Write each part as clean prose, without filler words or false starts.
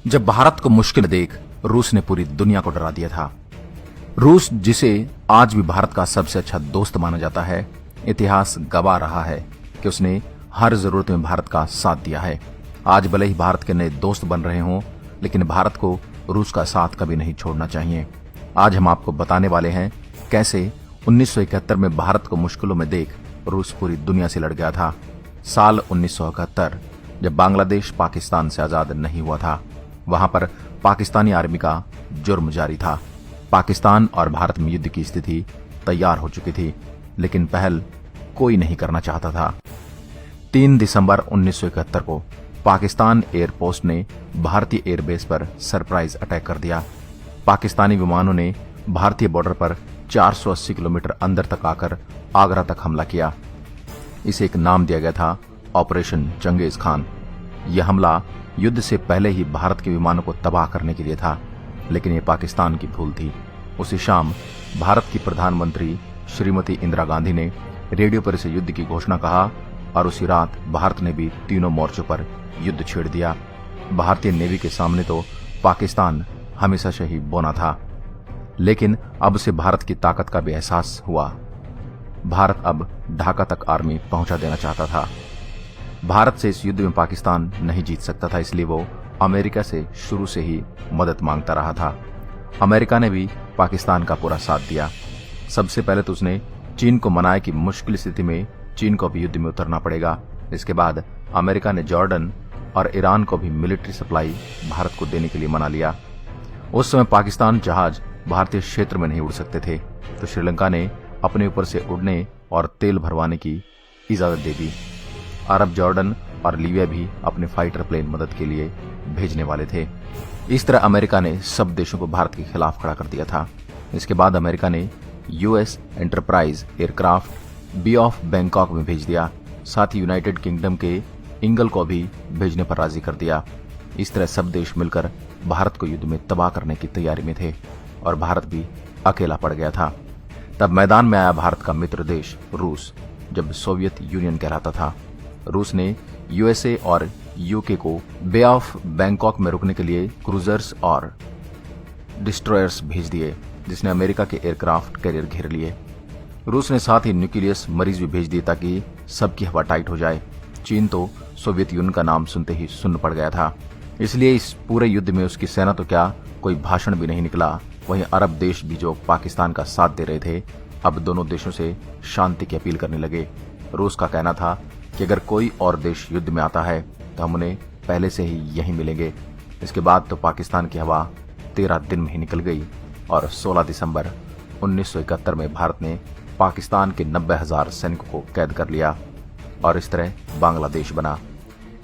जब भारत को मुश्किल देख रूस ने पूरी दुनिया को डरा दिया था। रूस, जिसे आज भी भारत का सबसे अच्छा दोस्त माना जाता है, इतिहास गवाह रहा है कि उसने हर जरूरत में भारत का साथ दिया है। आज भले ही भारत के नए दोस्त बन रहे हों, लेकिन भारत को रूस का साथ कभी नहीं छोड़ना चाहिए। आज हम आपको बताने वाले हैं कैसे 1971 में भारत को मुश्किलों में देख रूस पूरी दुनिया से लड़ गया था। साल 1971 जब बांग्लादेश पाकिस्तान से आजाद नहीं हुआ था, वहां पर पाकिस्तानी आर्मी का जुर्म जारी था। पाकिस्तान और भारत में युद्ध की स्थिति तैयार हो चुकी थी, लेकिन पहल कोई नहीं करना चाहता था। 3 दिसंबर 1971 को पाकिस्तान एयरपोस्ट ने भारतीय एयरबेस पर सरप्राइज अटैक कर दिया। पाकिस्तानी विमानों ने भारतीय बॉर्डर पर 480 किलोमीटर अंदर तक आकर आगरा तक हमला किया। इसे एक नाम दिया गया था ऑपरेशन चंगेज खान। यह हमला युद्ध से पहले ही भारत के विमानों को तबाह करने के लिए था, लेकिन यह पाकिस्तान की भूल थी। उसी शाम भारत की प्रधानमंत्री श्रीमती इंदिरा गांधी ने रेडियो पर इसे युद्ध की घोषणा कहा और उसी रात भारत ने भी तीनों मोर्चों पर युद्ध छेड़ दिया। भारतीय नेवी के सामने तो पाकिस्तान हमेशा से ही बौना था, लेकिन अब से भारत की ताकत का भी एहसास हुआ। भारत अब ढाका तक आर्मी पहुंचा देना चाहता था। भारत से इस युद्ध में पाकिस्तान नहीं जीत सकता था, इसलिए वो अमेरिका से शुरू से ही मदद मांगता रहा था। अमेरिका ने भी पाकिस्तान का पूरा साथ दिया। सबसे पहले तो उसने चीन को मनाया कि मुश्किल स्थिति में चीन को भी युद्ध में उतरना पड़ेगा। इसके बाद अमेरिका ने जॉर्डन और ईरान को भी मिलिट्री सप्लाई भारत को देने के लिए मना लिया। उस समय पाकिस्तान जहाज भारतीय क्षेत्र में नहीं उड़ सकते थे, तो श्रीलंका ने अपने ऊपर से उड़ने और तेल भरवाने की इजाजत दे दी। अरब, जॉर्डन और लीबिया भी अपने फाइटर प्लेन मदद के लिए भेजने वाले थे। इस तरह अमेरिका ने सब देशों को भारत के खिलाफ खड़ा कर दिया था। इसके बाद अमेरिका ने US enterprise aircraft bay of Bangkok में भेज दिया। साथ ही यूनाइटेड किंगडम के इंगल को भी भेजने पर राजी कर दिया। इस तरह सब देश मिलकर भारत को युद्ध में तबाह करने की तैयारी में थे और भारत भी अकेला पड़ गया था। तब मैदान में आया भारत का मित्र देश रूस, जब सोवियत यूनियन कहलाता था। रूस ने यूएसए और यूके को बे ऑफ बैंकॉक में रुकने के लिए क्रूजर्स और डिस्ट्रॉयर्स भेज दिए, जिसने अमेरिका के एयरक्राफ्ट कैरियर घेर लिए। रूस ने साथ ही न्यूक्लियस मरीज भी भेज दिए ताकि सबकी हवा टाइट हो जाए। चीन तो सोवियत यूनियन का नाम सुनते ही सुन्न पड़ गया था, इसलिए इस पूरे युद्ध में उसकी सेना तो क्या, कोई भाषण भी नहीं निकला। वहीं अरब देश भी जो पाकिस्तान का साथ दे रहे थे, अब दोनों देशों से शांति की अपील करने लगे। रूस का कहना था कि अगर कोई और देश युद्ध में आता है तो हम उन्हें पहले से ही यहीं मिलेंगे। इसके बाद तो पाकिस्तान की हवा 13 दिन में ही निकल गई और 16 दिसंबर 1971 में भारत ने पाकिस्तान के 90,000 सैनिकों को कैद कर लिया और इस तरह बांग्लादेश बना।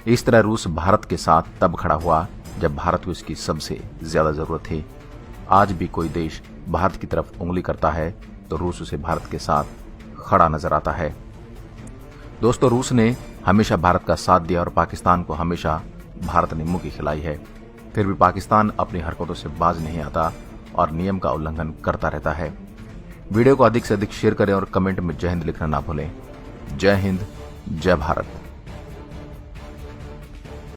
इस तरह रूस भारत के साथ तब खड़ा हुआ जब भारत को इसकी सबसे ज्यादा जरूरत थी। आज भी कोई देश भारत की तरफ उंगली करता है तो रूस उसे भारत के साथ खड़ा नजर आता है। दोस्तों, रूस ने हमेशा भारत का साथ दिया और पाकिस्तान को हमेशा भारत ने मुंह की खिलाई है। फिर भी पाकिस्तान अपनी हरकतों से बाज नहीं आता और नियम का उल्लंघन करता रहता है। वीडियो को अधिक से अधिक शेयर करें और कमेंट में जय हिंद लिखना ना भूलें। जय हिंद, जय भारत।